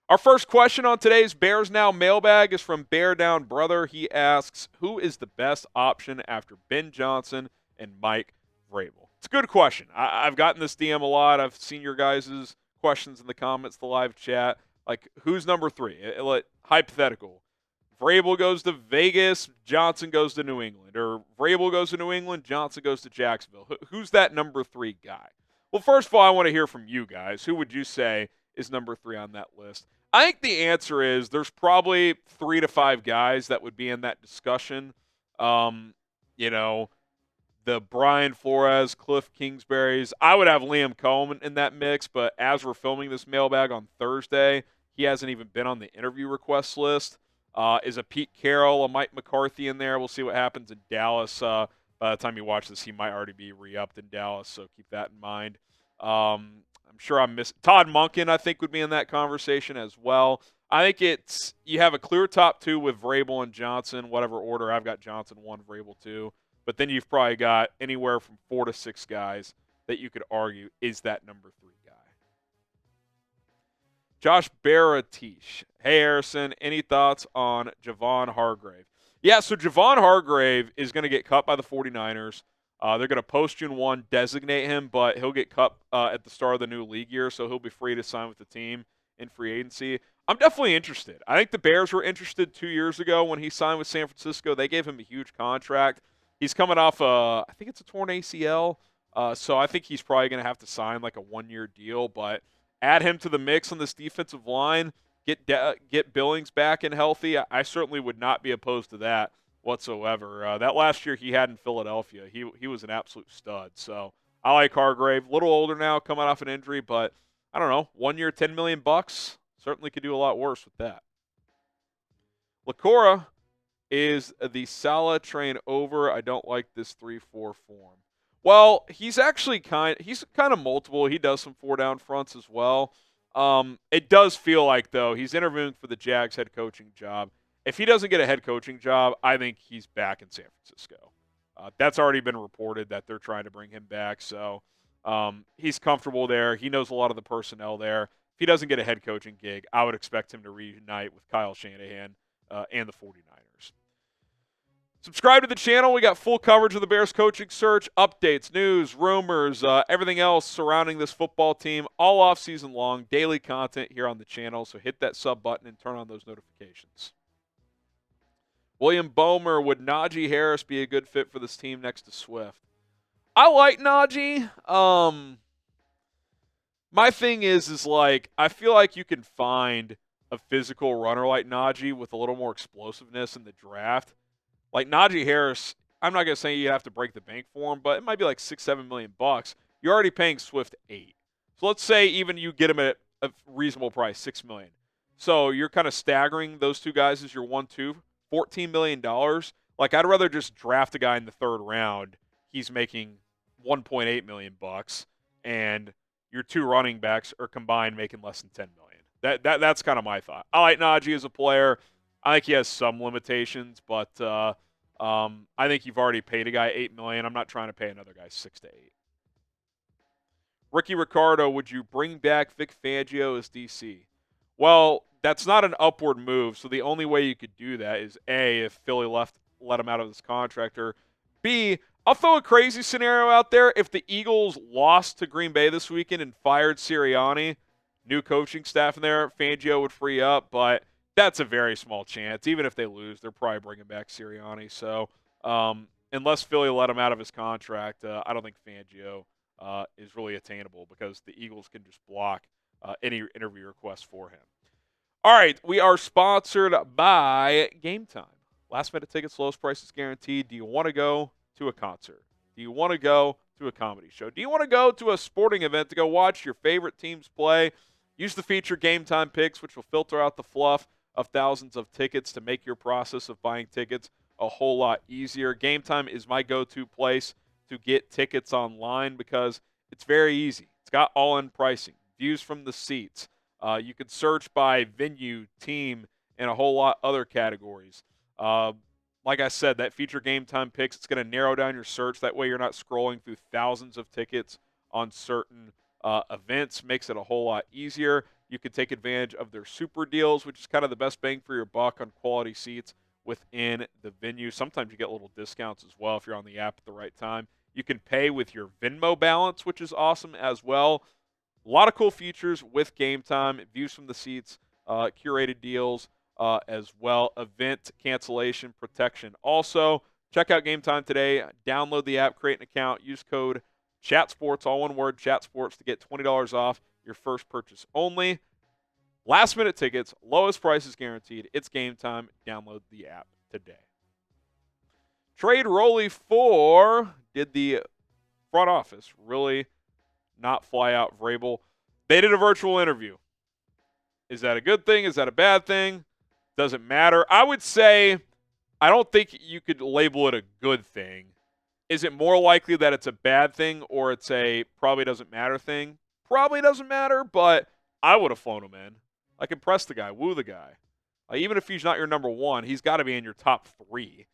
Our first question on today's Bears Now mailbag is from Bear Down Brother. He asks, who is the best option after Ben Johnson and Mike Vrabel? It's a good question. I've gotten this DM a lot. I've seen your guys' questions in the comments, the live chat. Like, who's number three? Hypothetical. Vrabel goes to Vegas, Johnson goes to New England. Or Vrabel goes to New England, Johnson goes to Jacksonville. Who's that number three guy? Well, first of all, I want to hear from you guys. Who would you say is number three on that list? I think the answer is there's probably 3 to 5 guys that would be in that discussion. You know, the Brian Flores, Kliff Kingsbury's. I would have Liam Coen in that mix, but as we're filming this mailbag on Thursday, he hasn't even been on the interview request list. Is a Pete Carroll, a Mike McCarthy in there? We'll see what happens in Dallas. By the time you watch this, he might already be re-upped in Dallas, so keep that in mind. I'm sure I'm missing. Todd Monken, I think, would be in that conversation as well. I think you have a clear top two with Vrabel and Johnson, whatever order. I've got Johnson 1, Vrabel 2. But then you've probably got anywhere from 4 to 6 guys that you could argue is that number 3 guy. Josh Baratish. Hey, Harrison, any thoughts on Javon Hargrave? Yeah, so Javon Hargrave is going to get cut by the 49ers. They're going to post June 1, designate him, but he'll get cut at the start of the new league year, so he'll be free to sign with the team in free agency. I'm definitely interested. I think the Bears were interested 2 years ago when he signed with San Francisco. They gave him a huge contract. He's coming off I think it's a torn ACL, so I think he's probably going to have to sign like a 1-year deal, but add him to the mix on this defensive line, get Billings back and healthy. I certainly would not be opposed to that whatsoever. That last year he had in Philadelphia, he was an absolute stud. So I like Hargrave. A little older now, coming off an injury, but I don't know, 1 year, $10 million bucks. Certainly could do a lot worse with that. Lacora is the Salah train over. I don't like this 3-4 form. Well, he's kind of multiple. He does some 4-down fronts as well. It does feel like, though, he's interviewing for the Jags head coaching job. If he doesn't get a head coaching job, I think he's back in San Francisco. That's already been reported that they're trying to bring him back. So he's comfortable there. He knows a lot of the personnel there. If he doesn't get a head coaching gig, I would expect him to reunite with Kyle Shanahan and the 49ers. Subscribe to the channel. We got full coverage of the Bears coaching search, updates, news, rumors, everything else surrounding this football team all off season long, daily content here on the channel. So hit that sub button and turn on those notifications. William Bomer, would Naji Harris be a good fit for this team next to Swift? I like Naji. My thing is like, I feel like you can find a physical runner like Naji with a little more explosiveness in the draft. Like Naji Harris, I'm not going to say you have to break the bank for him, but it might be like $6-7 million bucks. You're already paying Swift $8 million. So let's say even you get him at a reasonable price, $6 million. So you're kind of staggering those two guys as your 1-2, $14 million. Like, I'd rather just draft a guy in the 3rd round. He's making $1.8 million bucks, and your 2 running backs are combined making less than $10 million. That's kind of my thought. I like Naji as a player. I think he has some limitations, but I think you've already paid a guy $8 million. I'm not trying to pay another guy $6 to $8. Ricky Ricardo, would you bring back Vic Fangio as DC? Well, that's not an upward move, so the only way you could do that is A, if Philly let him out of this contract, or B, I'll throw a crazy scenario out there. If the Eagles lost to Green Bay this weekend and fired Sirianni, new coaching staff in there, Fangio would free up, but that's a very small chance. Even if they lose, they're probably bringing back Sirianni. So unless Philly let him out of his contract, I don't think Fangio is really attainable because the Eagles can just block any interview request for him. All right, we are sponsored by Game Time. Last-minute tickets, lowest prices guaranteed. Do you want to go to a concert? Do you want to go to a comedy show? Do you want to go to a sporting event to go watch your favorite teams play? Use the feature Game Time Picks, which will filter out the fluff of thousands of tickets to make your process of buying tickets a whole lot easier. Game Time is my go-to place to get tickets online because it's very easy. It's got all-in pricing, views from the seats. You can search by venue, team, and a whole lot other categories. Like I said, that feature Game Time Picks, it's going to narrow down your search. That way you're not scrolling through thousands of tickets on certain events. Makes it a whole lot easier. You can take advantage of their super deals, which is kind of the best bang for your buck on quality seats within the venue. Sometimes you get little discounts as well if you're on the app at the right time. You can pay with your Venmo balance, which is awesome as well. A lot of cool features with Game Time, views from the seats, curated deals as well, event cancellation protection. Also, check out Game Time today. Download the app, create an account, use code ChatSports, all one word, ChatSports, to get $20 off your first purchase only. Last minute tickets, lowest prices guaranteed. It's Game Time. Download the app today. Trade Roley for, did the front office really not fly out Vrabel? They did a virtual interview. Is that a good thing? Is that a bad thing? Doesn't matter. I would say I don't think you could label it a good thing. Is it more likely that it's a bad thing or it's a probably doesn't matter thing? Probably doesn't matter, but I would have flown him in. Like, impress the guy, woo the guy. Like, even if he's not your number one, he's got to be in your top 3.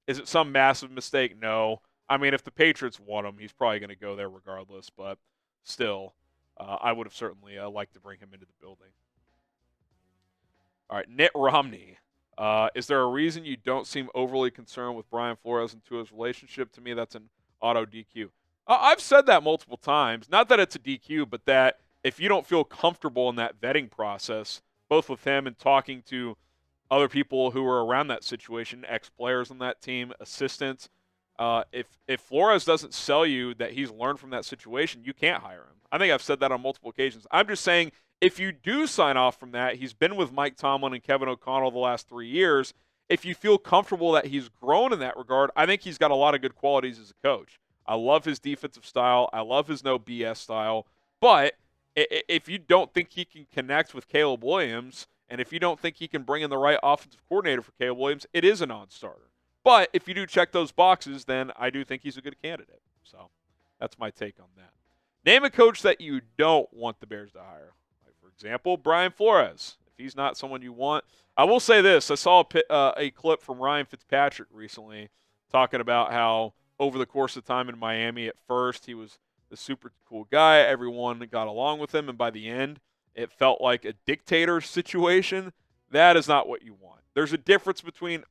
Is it some massive mistake? No. I mean, if the Patriots want him, he's probably going to go there regardless, but still, I would have certainly liked to bring him into the building. All right, Mitt Romney. Is there a reason you don't seem overly concerned with Brian Flores and Tua's relationship? To me, that's an auto DQ. I've said that multiple times. Not that it's a DQ, but that if you don't feel comfortable in that vetting process, both with him and talking to other people who are around that situation, ex-players on that team, assistants, if Flores doesn't sell you that he's learned from that situation, you can't hire him. I think I've said that on multiple occasions. I'm just saying, if you do sign off from that, he's been with Mike Tomlin and Kevin O'Connell the last 3 years. If you feel comfortable that he's grown in that regard, I think he's got a lot of good qualities as a coach. I love his defensive style. I love his no BS style. But if you don't think he can connect with Caleb Williams, and if you don't think he can bring in the right offensive coordinator for Caleb Williams, it is a non-starter. But if you do check those boxes, then I do think he's a good candidate. So that's my take on that. Name a coach that you don't want the Bears to hire. Like, for example, Brian Flores. If he's not someone you want. I will say this. I saw a clip from Ryan Fitzpatrick recently talking about how over the course of time in Miami, at first he was the super cool guy. Everyone got along with him, and by the end, it felt like a dictator situation. That is not what you want. There's a difference between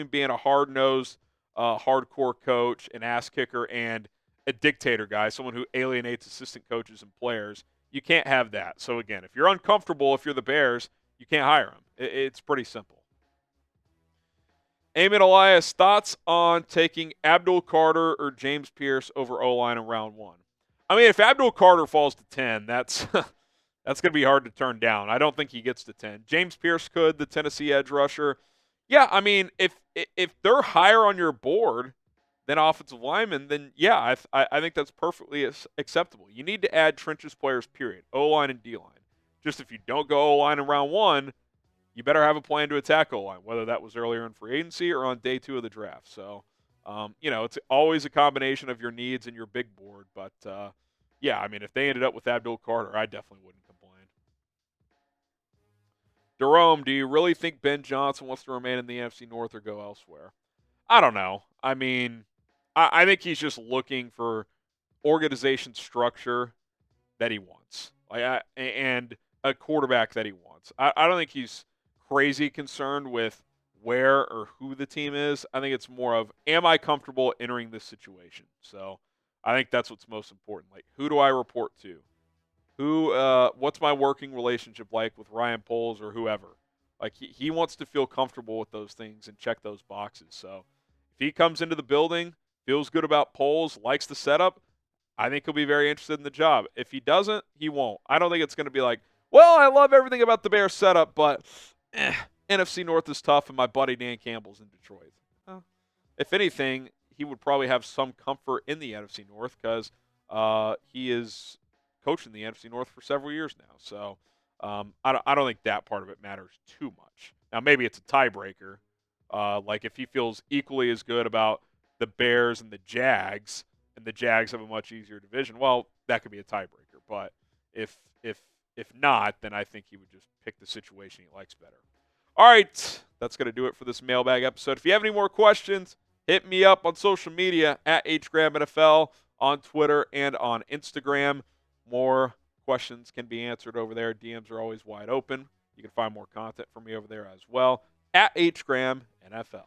being a hard-nosed, hardcore coach, an ass kicker, and a dictator guy, someone who alienates assistant coaches and players. You can't have that. So, again, if you're uncomfortable, if you're the Bears, you can't hire him. It's pretty simple. Eamon Elias, thoughts on taking Abdul Carter or James Pierce over O-line in round 1? I mean, if Abdul Carter falls to 10, that's that's going to be hard to turn down. I don't think he gets to 10. James Pierce could, the Tennessee edge rusher. Yeah, I mean, if they're higher on your board than offensive linemen, then yeah, I think that's perfectly acceptable. You need to add trenches players, period. O-line and D-line. Just if you don't go O-line in round 1, you better have a plan to attack O-line, whether that was earlier in free agency or on day 2 of the draft. So, it's always a combination of your needs and your big board. But, yeah, I mean, if they ended up with Abdul Carter, I definitely wouldn't complain. Jerome, do you really think Ben Johnson wants to remain in the NFC North or go elsewhere? I don't know. I mean, I think he's just looking for organization structure that he wants, and a quarterback that he wants. I don't think he's crazy concerned with where or who the team is. I think it's more of, am I comfortable entering this situation? So I think that's what's most important. Like, who do I report to? What's my working relationship like with Ryan Poles or whoever? Like, he wants to feel comfortable with those things and check those boxes. So if he comes into the building, feels good about Poles, likes the setup, I think he'll be very interested in the job. If he doesn't, he won't. I don't think it's going to be like, well, I love everything about the Bears setup, but NFC North is tough and my buddy Dan Campbell's in Detroit. If anything, he would probably have some comfort in the NFC North because he is coaching the NFC North for several years now. So I don't think that part of it matters too much. Now, maybe it's a tiebreaker. Like if he feels equally as good about the Bears and the Jags have a much easier division, well, that could be a tiebreaker. But if not, then I think he would just pick the situation he likes better. All right, that's going to do it for this mailbag episode. If you have any more questions, hit me up on social media at HGramNFL on Twitter and on Instagram. More questions can be answered over there. DMs are always wide open. You can find more content from me over there as well at HGramNFL.